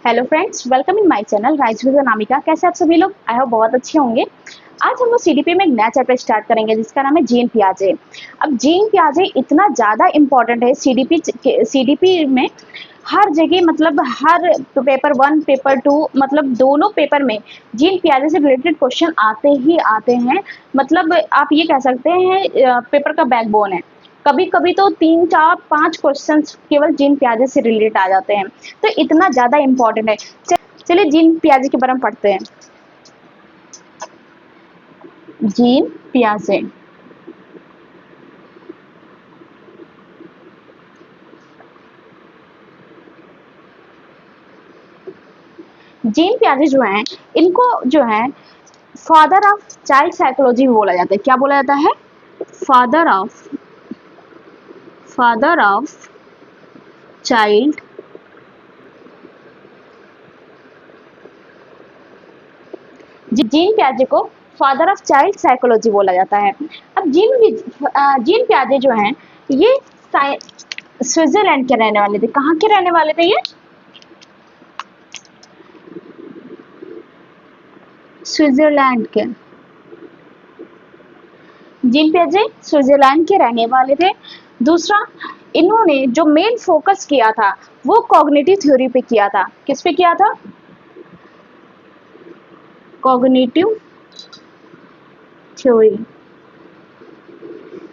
Hello friends, welcome in my channel rise with Anamika. कैसे आप सभी लोग? आई होप बहुत अच्छे होंगे। आज हम लोग सीडीपी में एक नया चैप्टर स्टार्ट करेंगे जिसका नाम है जीन पियाजे। अब जीन पियाजे इतना ज़्यादा इम्पोर्टेंट है सीडीपी में। हर जगह मतलब हर पेपर 1 पेपर 2 मतलब दोनों पेपर में जीन पियाजे से रिलेटेड क्वेश्चन आते ही आते हैं। मतलब आप ये कह सकते हैं पेपर का बैकबोन है। कभी कभी तो 3 4 5 क्वेश्चन केवल जीन पियाजे से रिलेटेड आ जाते हैं, तो इतना ज़्यादा इम्पोर्टेंट है। चलिए जीन पियाजे के बारे में पढ़ते हैं। जीन पियाजे जीन पियाजे जो हैं, इनको जो है फादर ऑफ चाइल्ड साइकोलॉजी बोला जाता है। क्या बोला जाता है? फादर ऑफ चाइल्ड जीन पियाजे को फादर ऑफ चाइल्ड साइकोलॉजी बोला जाता है। अब जीन पियाजे जो हैं, ये स्विट्जरलैंड के रहने वाले थे। कहाँ के रहने वाले थे ये? स्विट्जरलैंड के। जीन पियाजे स्विट्जरलैंड के रहने वाले थे। दूसरा, इन्होंने जो मेन फोकस किया था वो कॉग्निटिव थ्योरी पे किया था। किस पे किया था? कॉग्निटिव थ्योरी,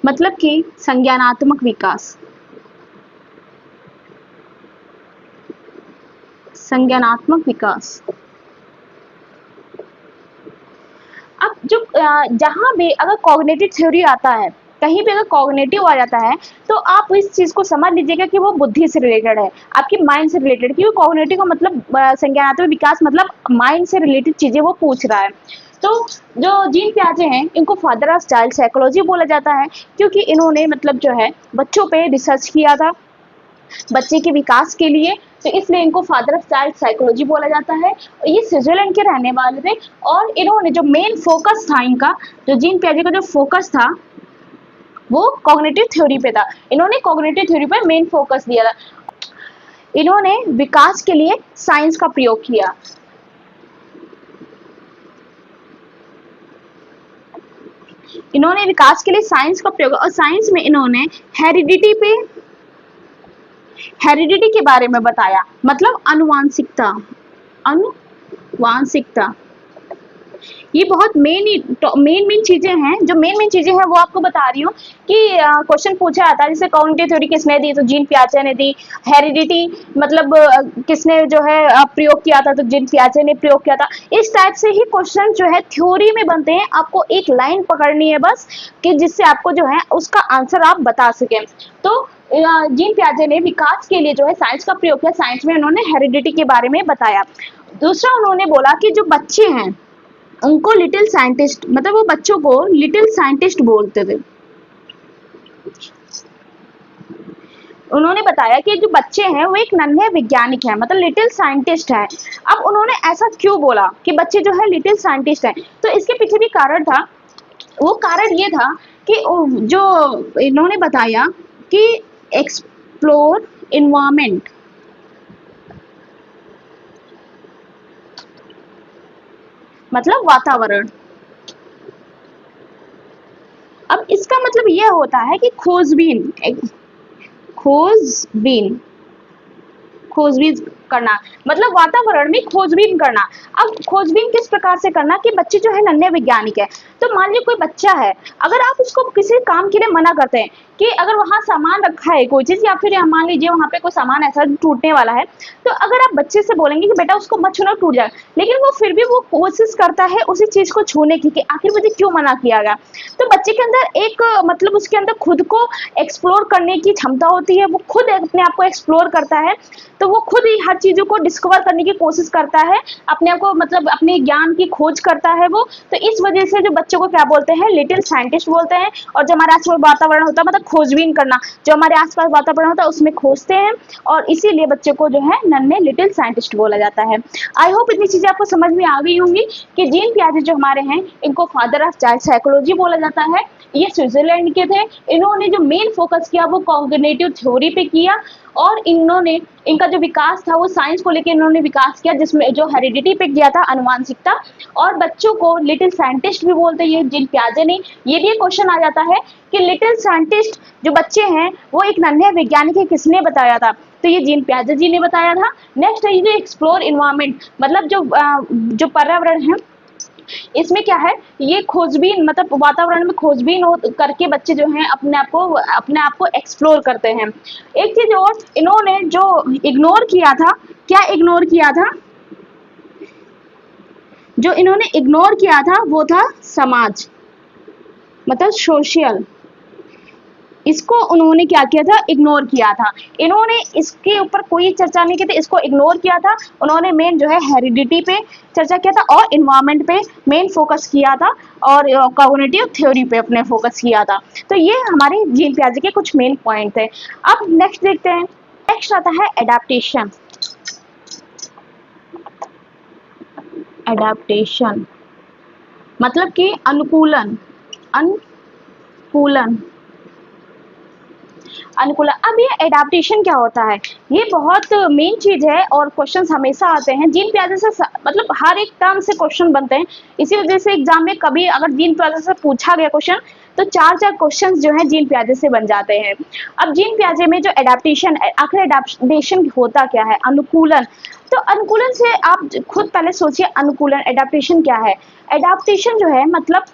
मतलब कि संज्ञानात्मक विकास। संज्ञानात्मक विकास। अब जो जहाँ भी अगर कॉग्निटिव थ्योरी आता है, कहीं भी अगर कॉग्निटिव आ जाता है, तो आप इस चीज को समझ लीजिएगा कि वो बुद्धि से रिलेटेड है, आपकी माइंड से रिलेटेड। क्योंकि कॉग्निटिव का मतलब संज्ञानात्मक विकास मतलब माइंड से रिलेटेड चीजें वो पूछ रहा है। तो जो जीन पियाजे हैं, इनको फादर ऑफ चाइल्ड साइकोलॉजी बोला जाता है, क्योंकि इन्होंने मतलब जो है बच्चों पे रिसर्च किया था, बच्चे के विकास के लिए। तो इसलिए इनको फादर ऑफ चाइल्ड साइकोलॉजी बोला जाता है। ये स्विट्जरलैंड के रहने वाले थे और इन्होंने जो मेन फोकस था इनका, जो जीन पियाजे का जो फोकस था वो कॉग्निटिव थ्योरी पे था। इन्होंने कॉग्निटिव थ्योरी पे मेन फोकस दिया था। इन्होंने विकास के लिए साइंस का प्रयोग किया। इन्होंने विकास के लिए साइंस का प्रयोग, और साइंस में इन्होंने हेरिडिटी के बारे में बताया, मतलब अनुवांशिकता। अनुवांशिकता ये बहुत मेन चीजें हैं। जो मेन चीजें हैं वो आपको बता रही हूँ कि क्वेश्चन पूछा जाता है। जैसे कॉग्निटिव थ्योरी किसने दी? तो जीन पियाजे ने दी। हेरिडिटी मतलब किसने जो है प्रयोग किया था? तो जीन पियाजे ने प्रयोग किया था। इस टाइप से ही क्वेश्चन जो है थ्योरी में बनते हैं। आपको एक लाइन पकड़नी है बस, कि जिससे आपको जो है उसका आंसर आप बता सकें। तो जीन पियाजे ने विकास के लिए जो है साइंस का प्रयोग किया। साइंस में उन्होंने हेरिडिटी के बारे में बताया। दूसरा, उन्होंने बोला कि जो बच्चे हैं उनको लिटिल साइंटिस्ट, मतलब वो बच्चों को लिटिल साइंटिस्ट बोलते थे। उन्होंने बताया कि जो बच्चे हैं वो एक नन्हे वैज्ञानिक हैं, मतलब लिटिल साइंटिस्ट है। अब उन्होंने ऐसा क्यों बोला कि बच्चे जो है लिटिल साइंटिस्ट हैं? तो इसके पीछे भी कारण था। वो कारण ये था कि जो इन्होंने बताया कि एक्सप्लोर इन्वायरमेंट, मतलब वातावरण। अब इसका मतलब यह होता है कि खोजबीन खोजबीन करना, मतलब वातावरण में खोजबीन करना। अब खोजबीन किस प्रकार से करना कि बच्चे जो है नन्हे वैज्ञानिक है। तो मान लीजिए कोई बच्चा है, अगर आप उसको किसी काम के लिए मना करते हैं कि अगर वहां सामान रखा है कोई चीज, या फिर मान लीजिए वहां पे कोई सामान ऐसा टूटने वाला है, तो अगर आप बच्चे से बोलेंगे कि बेटा उसको मत छूना, टूट जाएगा, लेकिन वो फिर भी वो कोशिश करता है उसी चीज को छूने की, कि आखिर मुझे क्यों मना किया गया। तो बच्चे के अंदर एक मतलब उसके अंदर खुद को एक्सप्लोर करने की क्षमता होती है। वो खुद अपने आप को एक्सप्लोर करता है, तो वो खुद ही हर चीजों को डिस्कवर करने की कोशिश करता है, अपने आप को मतलब अपने ज्ञान की खोज करता है वो। तो इस वजह से जो बच्चों को क्या बोलते हैं? लिटिल साइंटिस्ट बोलते हैं। और जो हमारे आसपास वातावरण होता है, मतलब खोजबीन करना, जो हमारे आसपास वातावरण होता है उसमें खोजते हैं, और इसीलिए बच्चे को जो है नन्हे लिटिल साइंटिस्ट बोला जाता है। आई होप इतनी चीजें आपको समझ में आ गई होंगी कि जीन पियाजे जो हमारे हैं इनको फादर ऑफ चाइल्ड साइकोलॉजी बोला जाता है। ये स्विट्जरलैंड के थे। इन्होंने जो मेन फोकस किया वो कॉग्निटिव थ्योरी पे किया, और इन्होंने इनका जो विकास था वो साइंस को लेकर इन्होंने विकास किया, जिसमें जो हेरिडिटी पे किया था, अनुवांशिकता। और बच्चों को लिटिल साइंटिस्ट भी बोलते हैं जीन पियाजे ने। ये भी क्वेश्चन आ जाता है कि लिटिल साइंटिस्ट जो बच्चे हैं वो एक नन्हे वैज्ञानिक है, किसने बताया था? तो ये जीन पियाजे जी ने बताया था। नेक्स्ट है ये एक्सप्लोर इन्वायरमेंट, मतलब जो पर्यावरण है इसमें क्या है, ये खोजबीन, मतलब वातावरण में खोजबीन करके बच्चे जो हैं अपने आप को एक्सप्लोर करते हैं। एक चीज और, इन्होंने जो इग्नोर किया था, क्या इग्नोर किया था? जो इन्होंने इग्नोर किया था वो था समाज, मतलब सोशल। इसको उन्होंने क्या किया था? इग्नोर किया था। इन्होंने इसके ऊपर कोई चर्चा नहीं की थी, इसको इग्नोर किया था। उन्होंने मेन जो है हेरिडिटी पे चर्चा किया था और इन्वायरमेंट पे मेन फोकस किया था और कॉग्निटिव थ्योरी पे अपने फोकस किया था। तो ये हमारे जीन पियाजे के कुछ मेन पॉइंट थे। अब नेक्स्ट देखते हैं। नेक्स्ट आता है एडाप्टेशन। एडाप्टेशन मतलब कि अनुकूलन, अनुकूलन, अनुकूलन। अब ये एडाप्टेशन क्या होता है? ये बहुत मेन चीज है और क्वेश्चंस हमेशा आते हैं जीन पियाजे से, मतलब हर एक टर्म से क्वेश्चन बनते हैं। इसी वजह से एग्जाम में कभी अगर जीन पियाजे से पूछा गया क्वेश्चन तो 4-4 क्वेश्चंस जो हैं जीन पियाजे से बन जाते हैं। अब जीन पियाजे में जो एडाप्टेशन, आखिर एडाप्टेशन होता क्या है? अनुकूलन। तो अनुकूलन से आप खुद पहले सोचिए, अनुकूलन, एडाप्टेशन क्या है? एडाप्टेशन जो है मतलब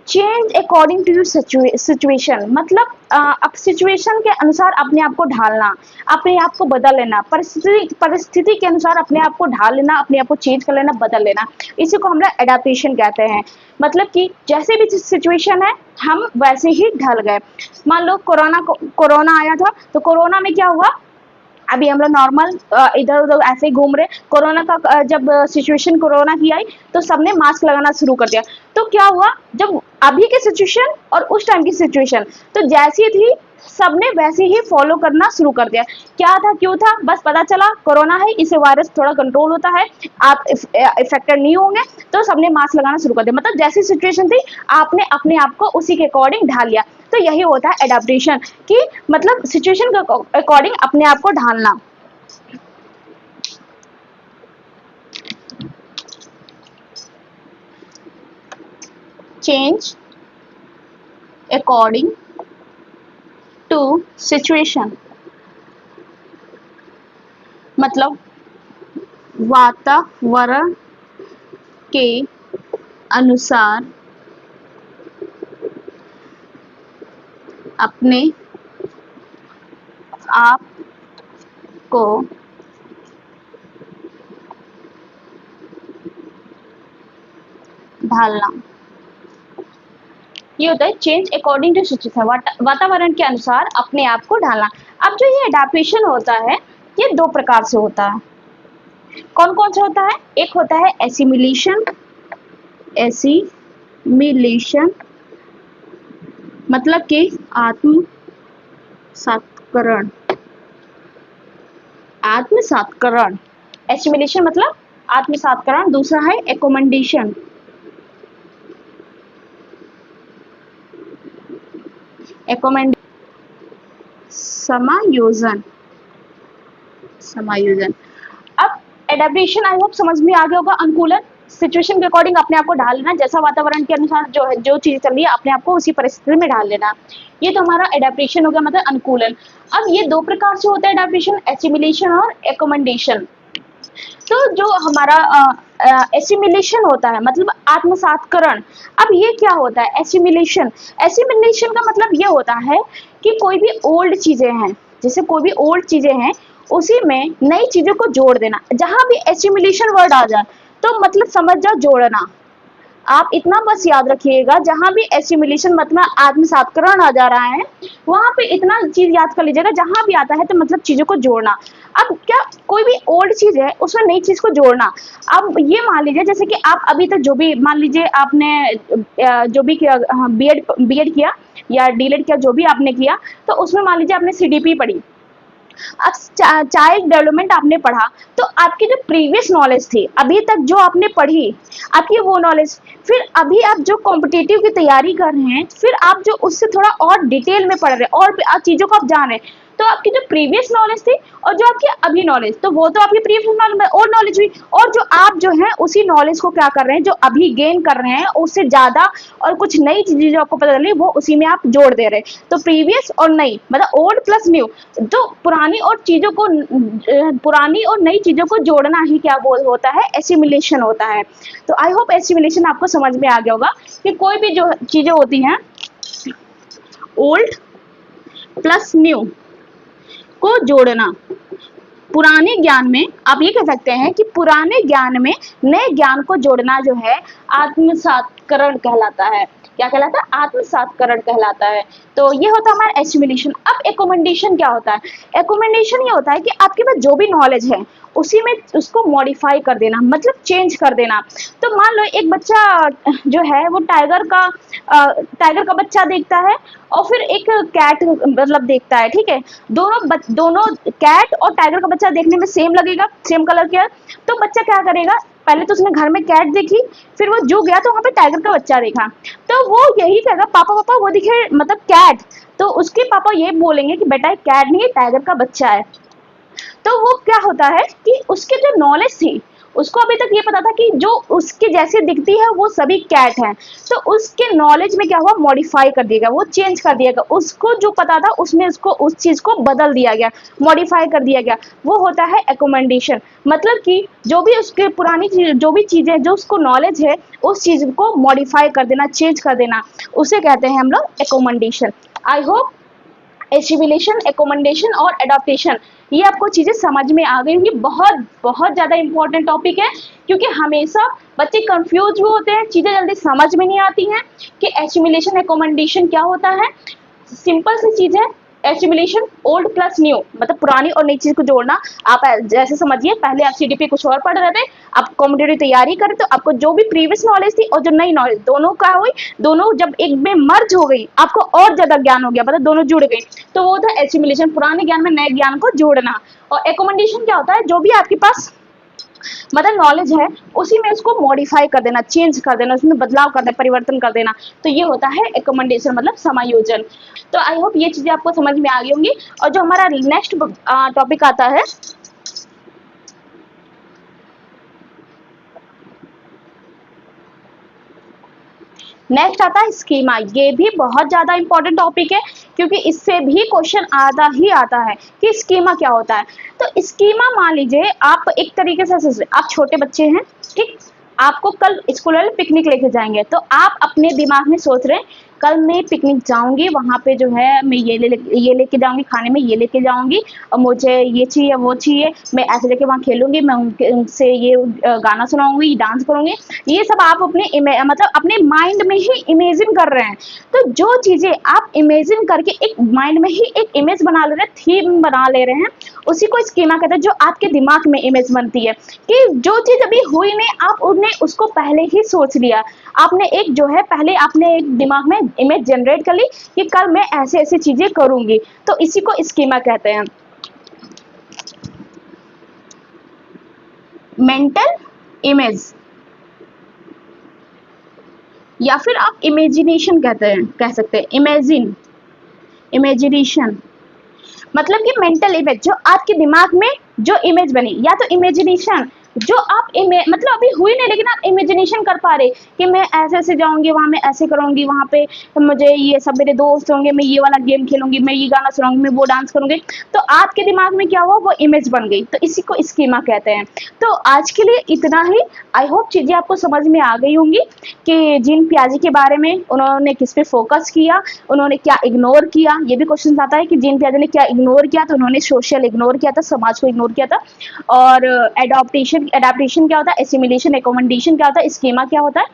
चेंज अकॉर्डिंग टू सिचुएशन, मतलब अब सिचुएशन के अनुसार अपने आप को ढालना, अपने आप को बदल लेना, परिस्थिति के अनुसार अपने आप को ढाल लेना, अपने आप को चेंज कर लेना, बदल लेना। इसी को हम लोग एडाप्टेशन कहते हैं। मतलब कि जैसे भी सिचुएशन है हम वैसे ही ढल गए। मान लो कोरोना आया था, तो कोरोना में क्या हुआ? अभी हम लोग नॉर्मल इधर उधर ऐसे ही घूम रहे। कोरोना का जब सिचुएशन कोरोना की आई तो सबने मास्क लगाना शुरू कर दिया। तो क्या हुआ, जब अभी की सिचुएशन और उस टाइम की सिचुएशन तो जैसी थी सबने वैसे ही फॉलो करना शुरू कर दिया। क्या था, क्यों था? बस पता चला कोरोना है, इससे वायरस थोड़ा कंट्रोल होता है, आप इफेक्टेड नहीं होंगे, तो सबने मास्क लगाना शुरू कर दिया। मतलब जैसी सिचुएशन थी आपने अपने आप को उसी के अकॉर्डिंग ढाल लिया। तो यही होता है एडाप्टेशन, कि मतलब सिचुएशन के अकॉर्डिंग अपने आप को ढालना। चेंज अकॉर्डिंग टू सिचुएशन, मतलब वातावरण के अनुसार अपने आप को ढालना, ये होता है चेंज अकॉर्डिंग टू सिचुएशन, वातावरण के अनुसार अपने आप को ढालना। अब जो ये एडाप्टेशन होता है ये 2 प्रकार से होता है। कौन कौन सा होता है? एक होता है एसिमिलेशन, एसिमिलेशन मतलब कि आत्मसात्करण, आत्मसात्करण, एसिमिलेशन मतलब आत्मसात्करण। दूसरा है एकोमोडेशन, समायोजन, समायोजन। अब एडेप्टेशन आई होप समझ में आ गया होगा। अनुकूलन, सिचुएशन के अकॉर्डिंग अपने आप को ढाल लेना, जैसा वातावरण के अनुसार जो चीज चल रही है अपने आप को उसी परिस्थिति में ढाल लेना। ये तो हमारा एडेप्टेशन हो गया, मतलब अनुकूलन। अब ये 2 प्रकार से होता है एडेप्टेशन, एसिमिलेशन और एकोमोडेशन। तो जो हमारा एसिमिलेशन होता है मतलब आत्मसात्करण। अब ये क्या होता है एसिमिलेशन? एसिमिलेशन का मतलब ये होता है कि कोई भी ओल्ड चीजें हैं, जैसे कोई भी ओल्ड चीजें हैं उसी में नई चीजों को जोड़ देना। जहां भी एसिमिलेशन वर्ड आ जाए तो मतलब समझ जाओ जोड़ना। आप इतना बस याद रखिएगा, जहां भी एसिमिलेशन मतलब आत्मसात्करण आ जा रहा है वहां पे इतना चीज याद कर लीजिएगा, जहां भी आता है तो मतलब चीजों को जोड़ना। अब क्या, कोई भी ओल्ड चीज है उसमें नई चीज को जोड़ना। अब ये मान लीजिए जैसे कि आप अभी तक जो भी, मान लीजिए आपने जो भी किया, बीएड किया या डीएलएड किया, जो भी आपने किया, तो उसमें मान लीजिए आपने सीडीपी पढ़ी। अब चाइल्ड डेवलपमेंट आपने पढ़ा, तो आपकी जो प्रीवियस नॉलेज थी अभी तक जो आपने पढ़ी, आपकी वो नॉलेज, फिर अभी आप जो कॉम्पिटिटिव की तैयारी कर रहे हैं, फिर आप जो उससे थोड़ा और डिटेल में पढ़ रहे हैं और चीजों को आप जान रहे हैं, तो आपकी जो प्रीवियस नॉलेज थी और जो आपकी अभी नॉलेज, तो वो तो आपकी प्रीवियस नॉलेज और नॉलेज हुई, और जो आप जो है उसी नॉलेज को क्या कर रहे हैं, जो अभी गेन कर रहे हैं उससे ज्यादा और कुछ नई चीजें जो आपको पता चली वो उसी में आप जोड़ दे रहे हैं। तो प्रीवियस और नई मतलब ओल्ड प्लस न्यू, तो पुरानी और नई चीजों को जोड़ना ही क्या बोल होता है, एसिमिलेशन होता है। तो आई होप एसिमिलेशन आपको समझ में आ गया होगा कि कोई भी जो चीजें होती हैं ओल्ड प्लस न्यू को जोड़ना, पुराने ज्ञान में आप ये कह सकते हैं कि पुराने ज्ञान में नए ज्ञान को जोड़ना जो है आत्मसात्करण कहलाता है। क्या कहलाता है? आत्मसात्करण कहलाता है। तो ये होता है हमारा एसिमिलेशन। अब एकोमेंडेशन क्या होता है? एकोमेंडेशन ये होता है कि आपके पास जो भी नॉलेज है उसी में उसको मॉडिफाई कर देना, मतलब चेंज कर देना। तो मान लो एक बच्चा जो है वो टाइगर का बच्चा देखता है और फिर एक कैट मतलब देखता है, ठीक है, दोनों कैट और टाइगर का बच्चा देखने में सेम लगेगा, सेम कलर के, तो बच्चा क्या करेगा, पहले तो उसने घर में कैट देखी, फिर वो जो गया तो वहां पे टाइगर का बच्चा देखा, तो वो यही कहेगा पापा पापा वो दिखे मतलब कैट, तो उसके पापा ये बोलेंगे कि बेटा कैट नहीं, टाइगर का बच्चा है। तो वो क्या होता है कि उसके जो नॉलेज थी, उसको अभी तक ये पता था कि जो उसके जैसे दिखती है वो सभी कैट हैं, तो उसके नॉलेज में क्या हुआ, मॉडिफाई कर दिया गया, वो चेंज कर दिया गया, उसको जो पता था उसमें उसको उस चीज को बदल दिया गया, मॉडिफाई कर दिया गया, वो होता है एकोमेंडेशन। मतलब कि जो भी उसके पुरानी चीज, जो भी चीजें जो उसको नॉलेज है उस चीज को मॉडिफाई कर देना, चेंज कर देना, उसे कहते हैं हम लोग accommodation. I hope assimilation, accommodation और एडॉप्टेशन ये आपको चीजें समझ में आ गई होंगी। बहुत बहुत ज्यादा इंपॉर्टेंट टॉपिक है, क्योंकि हमेशा बच्चे कंफ्यूज भी होते हैं, चीजें जल्दी समझ में नहीं आती हैं कि एसिमिलेशन एकोमेंडेशन क्या होता है। सिंपल सी चीज है, एसिमिलेशन ओल्ड प्लस न्यू मतलब पुरानी और नई चीज को जोड़ना। आप जैसे समझिए, पहले आप सीडीपी कुछ और पढ़ रहे थे, आप कॉम्पिटेटिव तैयारी करें तो आपको जो भी प्रीवियस नॉलेज थी और जो नई नॉलेज दोनों का हुई, दोनों जब एक में मर्ज हो गई आपको और ज्यादा ज्ञान हो गया, मतलब दोनों जुड़ गए, तो वो था एसिमिलेशन, पुराने ज्ञान में नए ज्ञान को जोड़ना। और एकोमेंडेशन क्या होता है, जो भी आपके पास मतलब नॉलेज है उसी में उसको मॉडिफाई कर देना, चेंज कर देना, उसमें बदलाव कर देना, परिवर्तन कर देना, तो ये होता है एकोमेंडेशन मतलब समायोजन। तो आई होप ये चीजें आपको समझ में आ गई होंगी। और जो हमारा नेक्स्ट टॉपिक आता है, नेक्स्ट आता है स्कीमा। ये भी बहुत ज्यादा इंपॉर्टेंट टॉपिक है, क्योंकि इससे भी क्वेश्चन आता है कि स्कीमा क्या होता है। तो स्कीमा मान लीजिए आप एक तरीके से, आप छोटे बच्चे हैं, ठीक, आपको कल स्कूल वाले पिकनिक लेके जाएंगे, तो आप अपने दिमाग में सोच रहे हैं कल मैं पिकनिक जाऊंगी, वहां पे जो है मैं ये लेके जाऊंगी, खाने में ये लेके जाऊंगी, और मुझे ये चाहिए वो चाहिए, मैं ऐसे लेके वहां खेलूंगी, मैं उनसे ये गाना सुनाऊंगी, डांस करूंगी, ये सब आप अपने मतलब अपने माइंड में ही इमेजिन कर रहे हैं। तो जो चीजें आप इमेजिन करके एक माइंड में ही एक इमेज बना ले रहे हैं, थीम बना ले रहे हैं, उसी को स्कीमा कहते हैं, जो आपके दिमाग में इमेज बनती है कि जो चीज अभी हुई नहीं, आप उन्हें उसको पहले ही सोच लिया, आपने एक जो है पहले आपने एक दिमाग में इमेज जनरेट कर ली कि कल मैं ऐसे ऐसे चीजें करूंगी, तो इसी को स्कीमा कहते हैं। मेंटल इमेज या फिर आप इमेजिनेशन कह सकते हैं, इमेजिनेशन मतलब कि मेंटल इमेज, जो आपके दिमाग में जो इमेज बनी, या तो इमेजिनेशन जो आप मतलब अभी हुई नहीं लेकिन आप इमेजिनेशन कर पा रहे कि मैं ऐसे ऐसे जाऊंगी, वहां मैं ऐसे करूंगी, वहां पे मुझे ये सब मेरे दोस्त होंगे, मैं ये वाला गेम खेलूंगी, मैं ये गाना सुनाऊंगी, मैं वो डांस करूंगी, तो आपके दिमाग में क्या हुआ, वो इमेज बन गई, तो इसी को स्कीमा कहते हैं। तो आज के लिए इतना ही। आई होप चीजें आपको समझ में आ गई होंगी कि जीन पियाजे के बारे में उन्होंने किस पे फोकस किया, उन्होंने क्या इग्नोर किया। ये भी क्वेश्चन आता है कि जीन पियाजे ने क्या इग्नोर किया, तो उन्होंने सोशल इग्नोर किया था, समाज को इग्नोर किया था। और एडाप्टेशन क्या होता है, एसिमिलेशन एकोमेंडेशन क्या होता है, स्कीमा क्या होता है।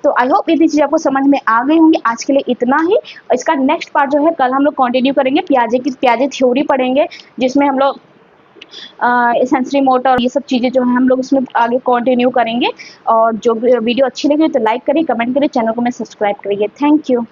तो आई होप ये चीजें आपको समझ में आ गई होंगी। आज के लिए इतना ही। इसका नेक्स्ट पार्ट जो है कल हम लोग कंटिन्यू करेंगे, पियाजे थ्योरी पढ़ेंगे, जिसमें हम लोग सेंसरी मोटर ये सब चीजें जो है हम लोग उसमें आगे कंटिन्यू करेंगे। और जो वीडियो अच्छी लगी तो लाइक करिए, कमेंट करिए, चैनल को मैं सब्सक्राइब करिए। Thank you.